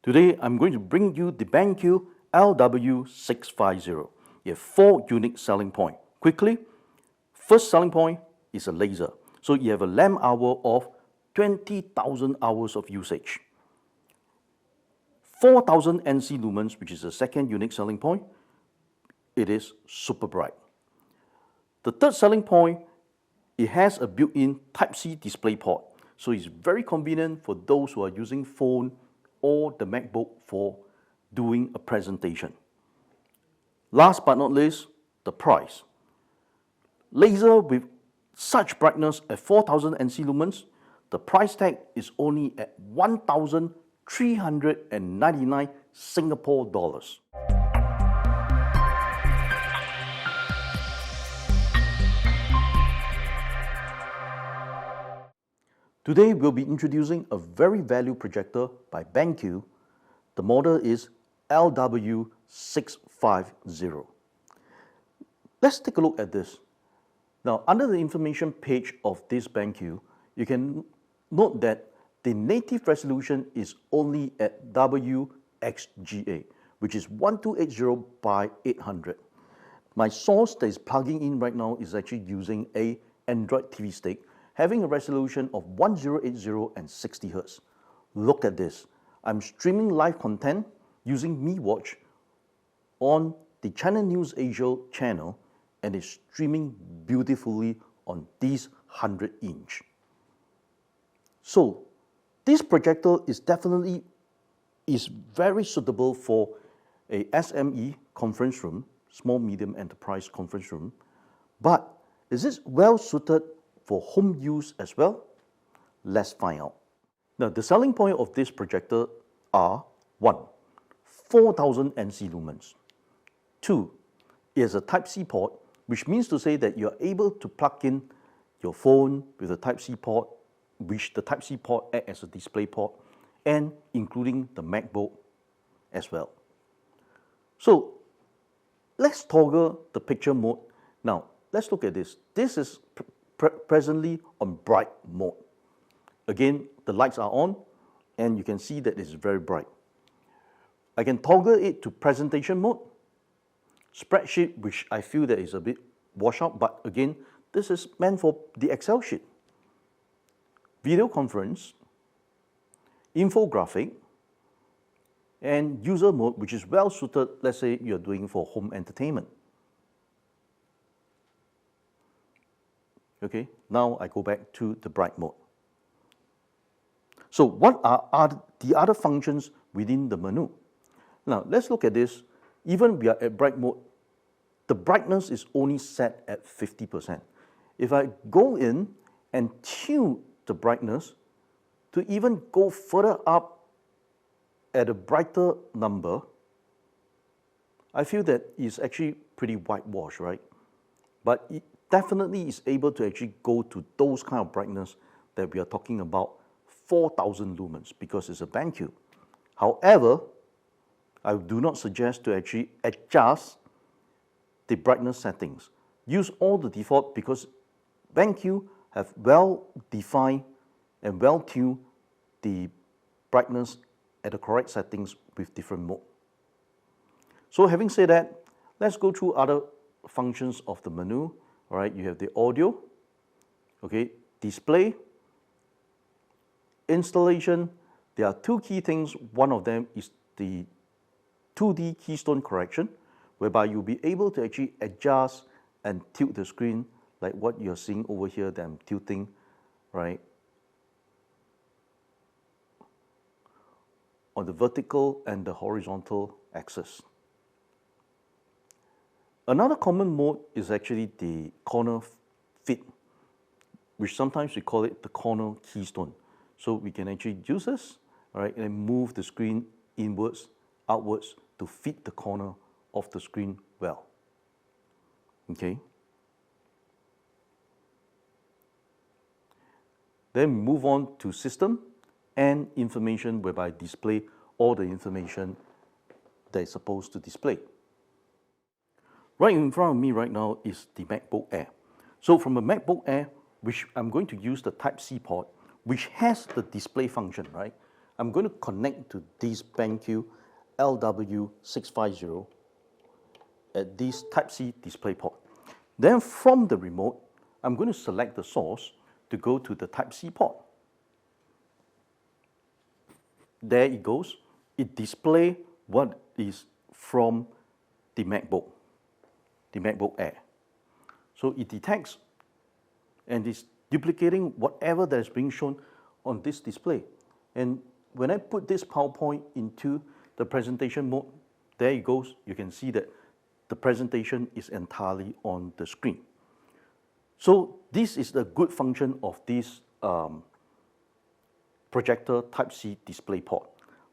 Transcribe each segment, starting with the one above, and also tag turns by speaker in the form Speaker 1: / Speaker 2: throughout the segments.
Speaker 1: Today, I'm going to bring you the BenQ LW650. You have 4 unique selling points. Quickly, first selling point is a laser. So you have a lamp hour of 20,000 hours of usage. 4,000 ANSI Lumens, which is the second unique selling point. It is super bright. The third selling point, it has a built-in Type-C display port. So it's very convenient for those who are using phone or the MacBook for doing a presentation. Last but not least, the price. Laser with such brightness at 4,000 ANSI lumens, the price tag is only at 1,399 Singapore dollars. Today, we'll be introducing a very value projector by BenQ. The model is LW650. Let's take a look at this. Now, under the information page of this BenQ, you can note that the native resolution is only at WXGA, which is 1280 by 800. My source that is plugging in right now is actually using an Android TV stick, having a resolution of 1080 and 60 Hz. Look at this. I'm streaming live content using MeWatch on the Channel News Asia channel, and it's streaming beautifully on this 100-inch. So this projector is definitely very suitable for a SME conference room, small medium enterprise conference room, but is it well suited for home use as well? Let's find out. Now, the selling point of this projector are 1. 4,000 ANSI lumens. 2. It has a Type-C port, which means to say that you're able to plug in your phone with a Type-C port, which the Type-C port acts as a display port, and including the MacBook as well. So let's toggle the picture mode. Now, let's look at this. This is presently on bright mode. Again, the lights are on and you can see that it's very bright. I can toggle it to presentation mode, spreadsheet, which I feel that is a bit washed out, but again, this is meant for the Excel sheet. Video conference, infographic, and user mode, which is well suited, let's say you're doing for home entertainment. Okay, now I go back to the bright mode. So what are the other functions within the menu? Now let's look at this. Even we are at bright mode, the brightness is only set at 50%. If I go in and tune the brightness to even go further up at a brighter number, I feel that it's actually pretty whitewashed, right? But it definitely is able to actually go to those kind of brightness that we are talking about, 4,000 lumens, because it's a BenQ. However, I do not suggest to actually adjust the brightness settings. Use all the default because BenQ have well-defined and well-tuned the brightness at the correct settings with different mode. So having said that, let's go through other functions of the menu. All right, you have the audio, okay, display, installation. There are 2 key things. One of them is the 2D Keystone correction, whereby you'll be able to actually adjust and tilt the screen like what you're seeing over here that I'm tilting, right, on the vertical and the horizontal axis. Another common mode is actually the corner fit, which sometimes we call it the corner keystone. So we can actually use this, all right, and move the screen inwards, outwards to fit the corner of the screen well. Okay. Then move on to system and information, whereby display all the information that is supposed to display. Right in front of me right now is the MacBook Air. So from a MacBook Air, which I'm going to use the Type-C port, which has the display function, right? I'm going to connect to this BenQ LW650 at this Type-C display port. Then from the remote, I'm going to select the source to go to the Type-C port. There it goes. It displays what is from the MacBook Air. So it detects and is duplicating whatever that is being shown on this display. And when I put this PowerPoint into the presentation mode, there it goes. You can see that the presentation is entirely on the screen. So this is the good function of this projector Type-C display port.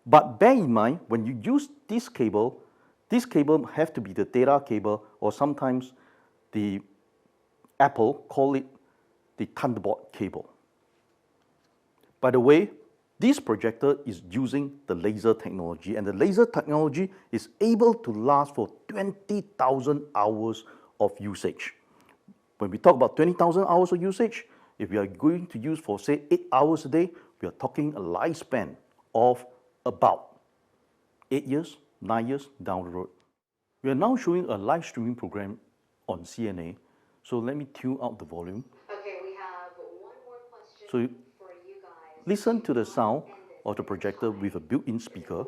Speaker 1: But bear in mind, when you use this cable have to be the data cable, or sometimes the Apple call it the Thunderbolt cable. By the way, this projector is using the laser technology, and the laser technology is able to last for 20,000 hours of usage. When we talk about 20,000 hours of usage, if we are going to use for say 8 hours a day, we are talking a lifespan of about 8 years, 9 years down the road. We are now showing a live streaming program on CNA. So let me tune out the volume.
Speaker 2: Okay, we have one more question
Speaker 1: So
Speaker 2: for you guys.
Speaker 1: listen to the sound of the projector with a built-in speaker.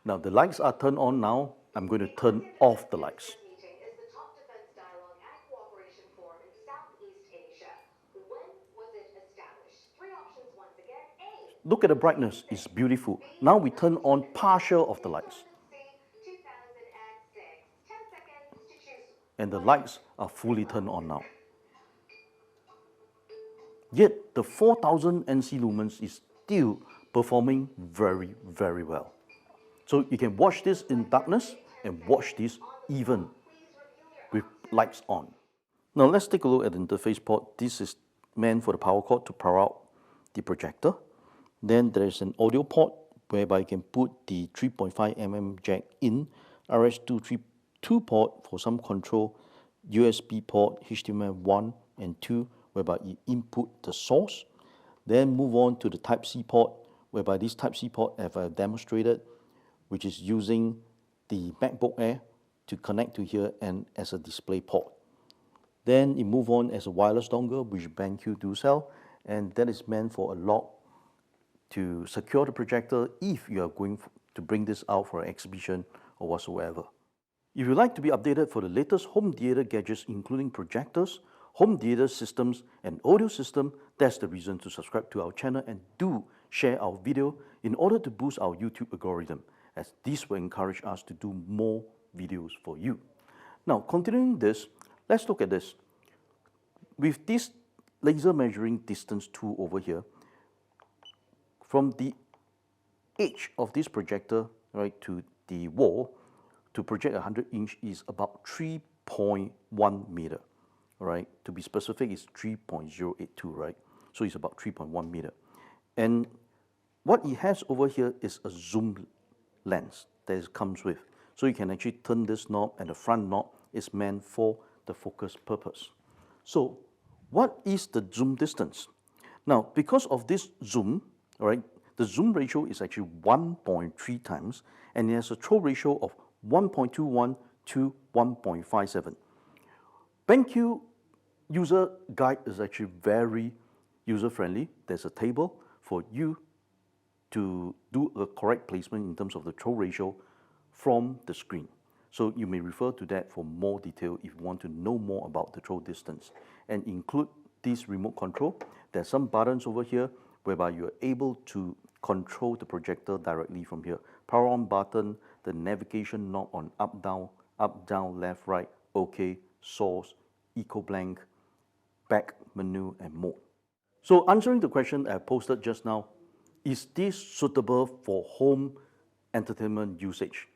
Speaker 1: Now the lights are turned on now. I'm going to turn off the lights.
Speaker 2: Meeting is the top defense dialogue and cooperation forum in Southeast Asia. When was it established? Three options once again. A.
Speaker 1: Look at the brightness, it's beautiful. Now we turn on partial of the lights.
Speaker 2: 2006. 10 seconds to choose.
Speaker 1: And the lights are fully turned on now. Yet the 4000 ANSI Lumens is still performing very, very well. So you can watch this in darkness and watch this even with lights on. Now let's take a look at the interface port. This is meant for the power cord to power out the projector. Then there is an audio port whereby you can put the 3.5mm jack in, RS-232 port for some control, USB port, HDMI 1 and 2, whereby you input the source. Then move on to the Type-C port, whereby this Type-C port, as I have demonstrated, which is using the MacBook Air to connect to here and as a display port. Then you move on as a wireless dongle, which BenQ do sell, and that is meant for a lock to secure the projector if you are going to bring this out for an exhibition or whatsoever. If you'd like to be updated for the latest home theater gadgets, including projectors, home theater systems, and audio system, that's the reason to subscribe to our channel and do share our video in order to boost our YouTube algorithm, as this will encourage us to do more videos for you. Now, continuing this, let's look at this. With this laser measuring distance tool over here, from the edge of this projector, right, to the wall, to project 100-inch is about 3.1 meter, right? To be specific, it's 3.082, right? So it's about 3.1 meter. And what it has over here is a zoom lens that it comes with. So you can actually turn this knob, and the front knob is meant for the focus purpose. So what is the zoom distance? Now, because of this zoom, all right, the zoom ratio is actually 1.3 times, and it has a throw ratio of 1.21 to 1.57. BenQ user guide is actually very user-friendly. There's a table for you to do a correct placement in terms of the throw ratio from the screen. So you may refer to that for more detail if you want to know more about the throw distance. And include this remote control. There's some buttons over here whereby you're able to control the projector directly from here. Power on button, the navigation knob on up, down, left, right, OK, source, eco blank, back menu, and mode. So answering the question I posted just now, is this suitable for home entertainment usage?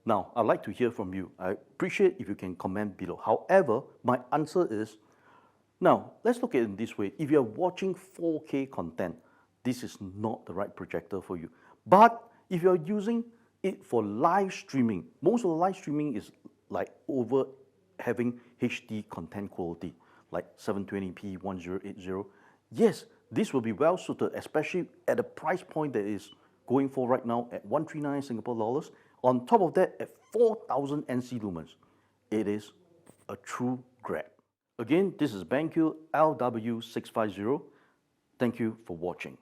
Speaker 1: Now, I'd like to hear from you. I appreciate if you can comment below. However, my answer is, now, let's look at it this way. If you're watching 4K content, this is not the right projector for you. But if you're using it for live streaming, most of the live streaming is like over having HD content quality, like 720p, 1080. Yes, This will be well suited, especially at the price point that is going for right now at 139 Singapore dollars. On top of that, at 4,000 ANSI Lumens. It is a true grab. Again, this is BenQ LW650. Thank you for watching.